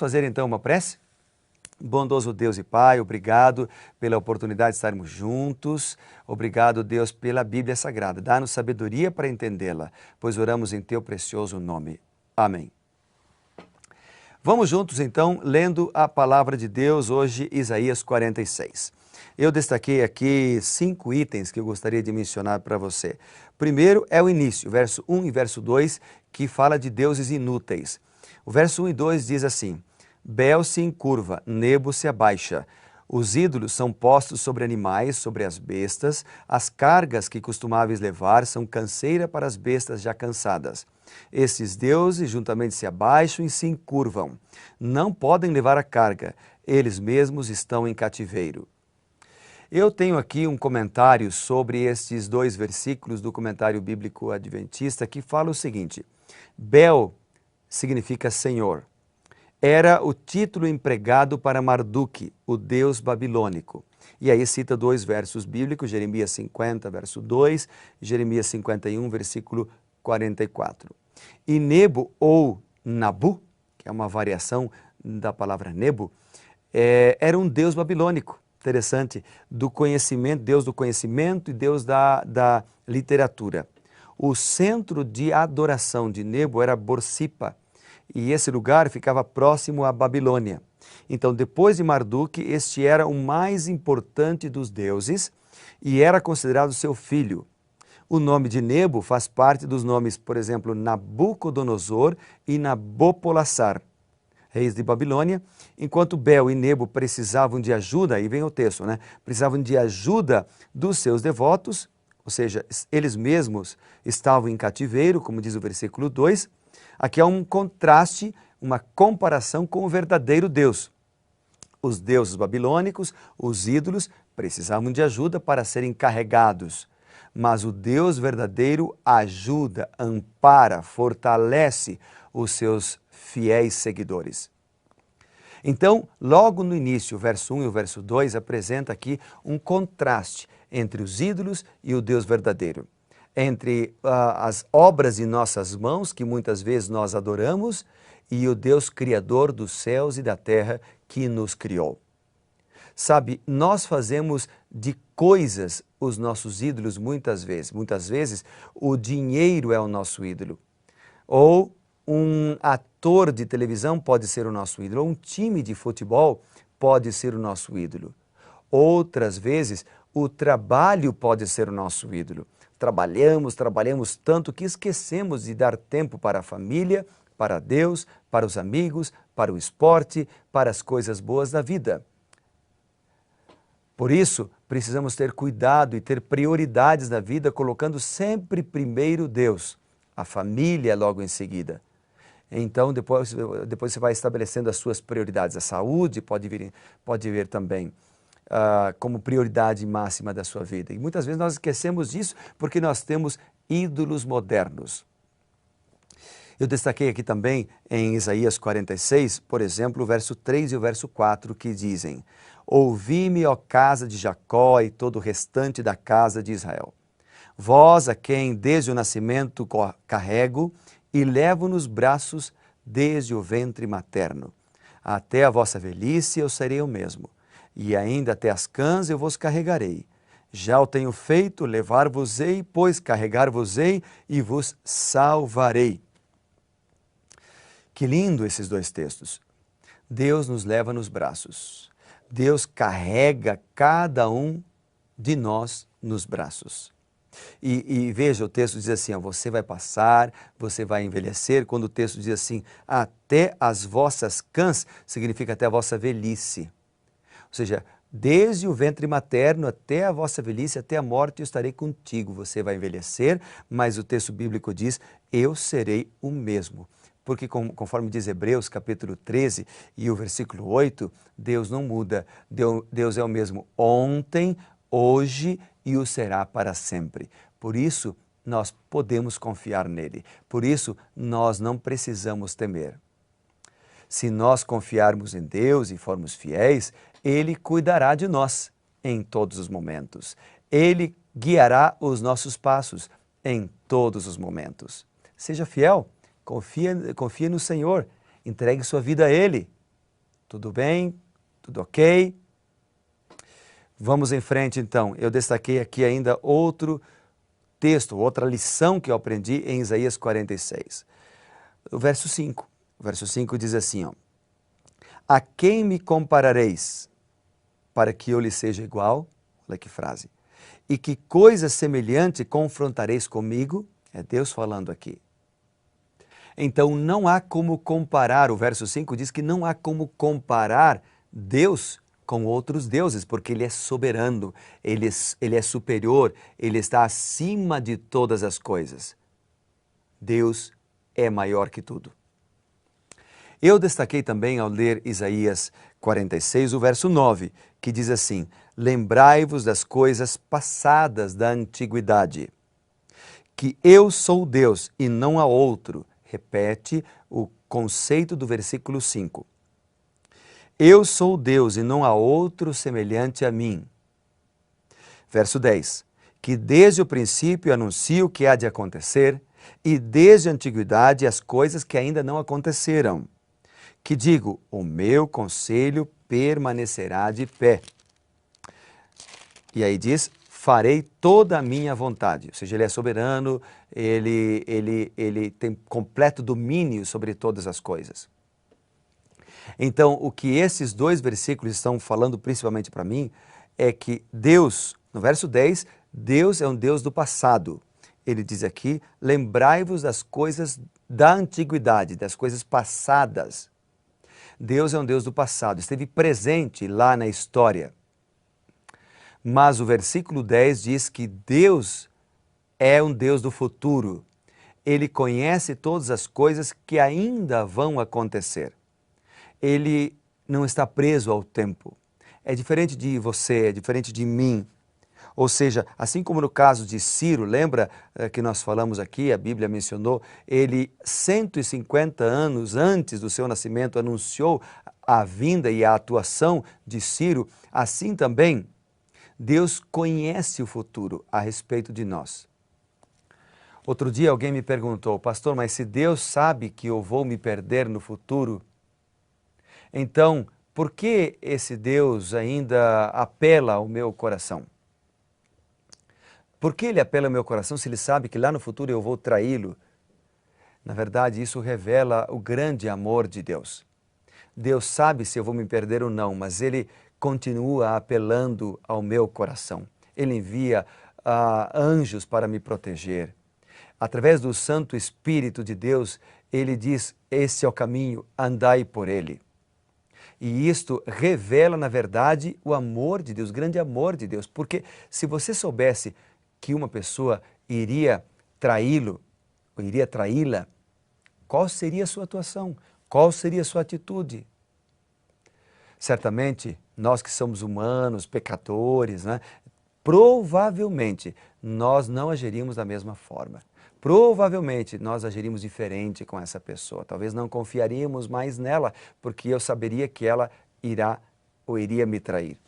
fazer então uma prece? Bondoso Deus e Pai, obrigado pela oportunidade de estarmos juntos. Obrigado, Deus, pela Bíblia Sagrada. Dá-nos sabedoria para entendê-la, pois oramos em Teu precioso nome. Amém. Vamos juntos, então, lendo a palavra de Deus, hoje, Isaías 46. Eu destaquei aqui 5 itens que eu gostaria de mencionar para você. Primeiro é o início, verso 1 e verso 2, que fala de deuses inúteis. O verso 1 e 2 diz assim: Bel se encurva, Nebo se abaixa. Os ídolos são postos sobre animais, sobre as bestas. As cargas que costumáveis levar são canseira para as bestas já cansadas. Esses deuses juntamente se abaixam e se encurvam. Não podem levar a carga, eles mesmos estão em cativeiro. Eu tenho aqui um comentário sobre estes 2 versículos do comentário bíblico adventista que fala o seguinte: Bel significa Senhor. Era o título empregado para Marduk, o deus babilônico. E aí cita 2 versos bíblicos, Jeremias 50, verso 2, Jeremias 51, versículo 44. E Nebo, ou Nabu, que é uma variação da palavra Nebo, era um deus babilônico, interessante, do conhecimento, deus do conhecimento e deus da literatura. O centro de adoração de Nebo era Borsippa, e esse lugar ficava próximo à Babilônia. Então, depois de Marduk, este era o mais importante dos deuses e era considerado seu filho. O nome de Nebo faz parte dos nomes, por exemplo, Nabucodonosor e Nabopolassar, reis de Babilônia, enquanto Bel e Nebo precisavam de ajuda, aí vem o texto, né? Precisavam de ajuda dos seus devotos, ou seja, eles mesmos estavam em cativeiro, como diz o versículo 2, aqui há um contraste, uma comparação com o verdadeiro Deus. Os deuses babilônicos, os ídolos, precisavam de ajuda para serem carregados. Mas o Deus verdadeiro ajuda, ampara, fortalece os seus fiéis seguidores. Então, logo no início, o verso 1 e o verso 2 apresenta aqui um contraste entre os ídolos e o Deus verdadeiro. Entre as obras de nossas mãos, que muitas vezes nós adoramos, e o Deus Criador dos céus e da terra que nos criou. Sabe, nós fazemos de coisas os nossos ídolos muitas vezes. Muitas vezes o dinheiro é o nosso ídolo. Ou um ator de televisão pode ser o nosso ídolo. Ou um time de futebol pode ser o nosso ídolo. Outras vezes o trabalho pode ser o nosso ídolo. Trabalhamos tanto que esquecemos de dar tempo para a família, para Deus, para os amigos, para o esporte, para as coisas boas da vida. Por isso, precisamos ter cuidado e ter prioridades na vida, colocando sempre primeiro Deus, a família logo em seguida. Então, depois você vai estabelecendo as suas prioridades. A saúde pode vir também como prioridade máxima da sua vida. E muitas vezes nós esquecemos disso porque nós temos ídolos modernos. Eu destaquei aqui também em Isaías 46, por exemplo, o verso 3 e o verso 4, que dizem: Ouvi-me, ó casa de Jacó e todo o restante da casa de Israel. Vós, a quem desde o nascimento carrego e levo nos braços desde o ventre materno. Até a vossa velhice eu serei o mesmo, e ainda até as cãs eu vos carregarei. Já o tenho feito, levar-vos-ei, pois carregar-vos-ei e vos salvarei. Que lindo esses 2 textos. Deus nos leva nos braços. Deus carrega cada um de nós nos braços. E veja, o texto diz assim, você vai passar, você vai envelhecer. Quando o texto diz assim, até as vossas cãs, significa até a vossa velhice. Ou seja, desde o ventre materno até a vossa velhice, até a morte, eu estarei contigo. Você vai envelhecer, mas o texto bíblico diz, eu serei o mesmo. Porque conforme diz Hebreus capítulo 13 e o versículo 8, Deus não muda. Deus é o mesmo ontem, hoje e o será para sempre. Por isso, nós podemos confiar nele. Por isso, nós não precisamos temer. Se nós confiarmos em Deus e formos fiéis, Ele cuidará de nós em todos os momentos. Ele guiará os nossos passos em todos os momentos. Seja fiel, confie no Senhor, entregue sua vida a Ele Tudo bem? Tudo ok? Vamos em frente então. Eu destaquei aqui ainda outro texto, outra lição que eu aprendi em Isaías 46. O verso 5. O verso 5 diz assim, ó, a quem me comparareis para que eu lhe seja igual? Olha que frase. E que coisa semelhante confrontareis comigo? É Deus falando aqui. Então não há como comparar, o verso 5 diz que não há como comparar Deus com outros deuses, porque Ele é soberano, Ele é superior, Ele está acima de todas as coisas. Deus é maior que tudo. Eu destaquei também ao ler Isaías 46, o verso 9, que diz assim, lembrai-vos das coisas passadas da antiguidade, que eu sou Deus e não há outro. Repete o conceito do versículo 5. Eu sou Deus e não há outro semelhante a mim. Verso 10. Que desde o princípio anuncio o que há de acontecer e desde a antiguidade as coisas que ainda não aconteceram. Que digo, o meu conselho permanecerá de pé. E aí diz, farei toda a minha vontade. Ou seja, Ele é soberano, ele tem completo domínio sobre todas as coisas. Então, o que esses dois versículos estão falando principalmente para mim é que Deus, no verso 10, Deus é um Deus do passado. Ele diz aqui, lembrai-vos das coisas da antiguidade, das coisas passadas. Deus é um Deus do passado, esteve presente lá na história. Mas o versículo 10 diz que Deus é um Deus do futuro. Ele conhece todas as coisas que ainda vão acontecer. Ele não está preso ao tempo. É diferente de você, é diferente de mim. Ou seja, assim como no caso de Ciro, lembra que nós falamos aqui, a Bíblia mencionou, ele 150 anos antes do seu nascimento anunciou a vinda e a atuação de Ciro, assim também Deus conhece o futuro a respeito de nós. Outro dia alguém me perguntou, pastor, mas se Deus sabe que eu vou me perder no futuro, então por que esse Deus ainda apela ao meu coração? Por que Ele apela ao meu coração se Ele sabe que lá no futuro eu vou traí-lo? Na verdade, isso revela o grande amor de Deus. Deus sabe se eu vou me perder ou não, mas Ele continua apelando ao meu coração. Ele envia anjos para me proteger. Através do Santo Espírito de Deus, Ele diz, esse é o caminho, andai por ele. E isto revela, na verdade, o amor de Deus, o grande amor de Deus. Porque se você soubesse que uma pessoa iria traí-lo, ou iria traí-la, qual seria a sua atuação? Qual seria a sua atitude? Certamente, nós que somos humanos, pecadores, né? Provavelmente nós não agiríamos da mesma forma. Provavelmente nós agiríamos diferente com essa pessoa. Talvez não confiaríamos mais nela, porque eu saberia que ela irá ou iria me trair.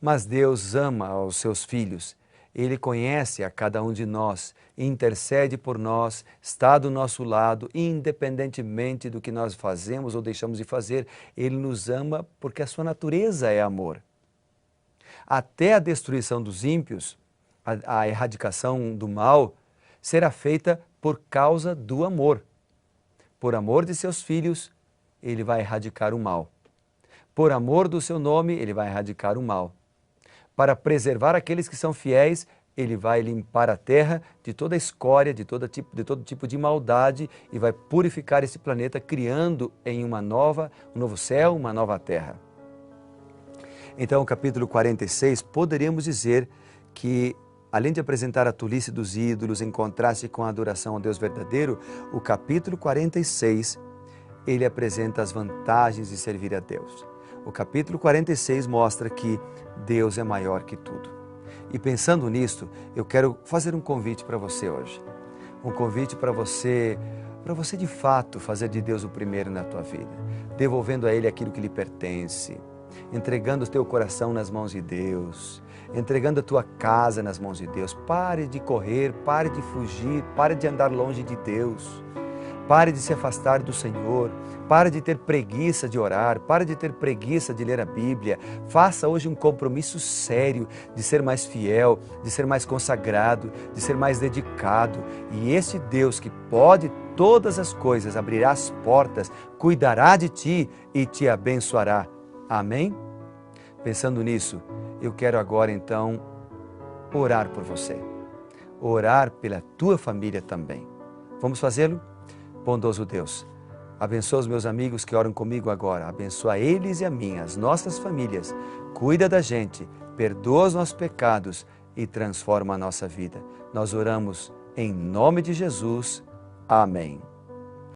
Mas Deus ama aos seus filhos. Ele conhece a cada um de nós, intercede por nós, está do nosso lado, independentemente do que nós fazemos ou deixamos de fazer. Ele nos ama porque a sua natureza é amor. Até a destruição dos ímpios, a erradicação do mal, será feita por causa do amor. Por amor de seus filhos, Ele vai erradicar o mal. Por amor do seu nome, Ele vai erradicar o mal. Para preservar aqueles que são fiéis, Ele vai limpar a terra de toda a escória, de todo tipo de maldade e vai purificar esse planeta, criando em um novo céu, uma nova terra. Então, o capítulo 46, poderíamos dizer que, além de apresentar a tolice dos ídolos em contraste com a adoração ao Deus verdadeiro, o capítulo 46, ele apresenta as vantagens de servir a Deus. O capítulo 46 mostra que Deus é maior que tudo. E pensando nisto, eu quero fazer um convite para você hoje. Um convite para você de fato fazer de Deus o primeiro na tua vida, devolvendo a Ele aquilo que lhe pertence, entregando o teu coração nas mãos de Deus, entregando a tua casa nas mãos de Deus. Pare de correr, pare de fugir, pare de andar longe de Deus. Pare de se afastar do Senhor, pare de ter preguiça de orar, pare de ter preguiça de ler a Bíblia. Faça hoje um compromisso sério de ser mais fiel, de ser mais consagrado, de ser mais dedicado. E esse Deus que pode todas as coisas, abrirá as portas, cuidará de ti e te abençoará. Amém? Pensando nisso, eu quero agora então orar por você, orar pela tua família também. Vamos fazê-lo? Bondoso Deus, abençoa os meus amigos que oram comigo agora, abençoa eles e a mim, as nossas famílias, cuida da gente, perdoa os nossos pecados e transforma a nossa vida. Nós oramos em nome de Jesus. Amém.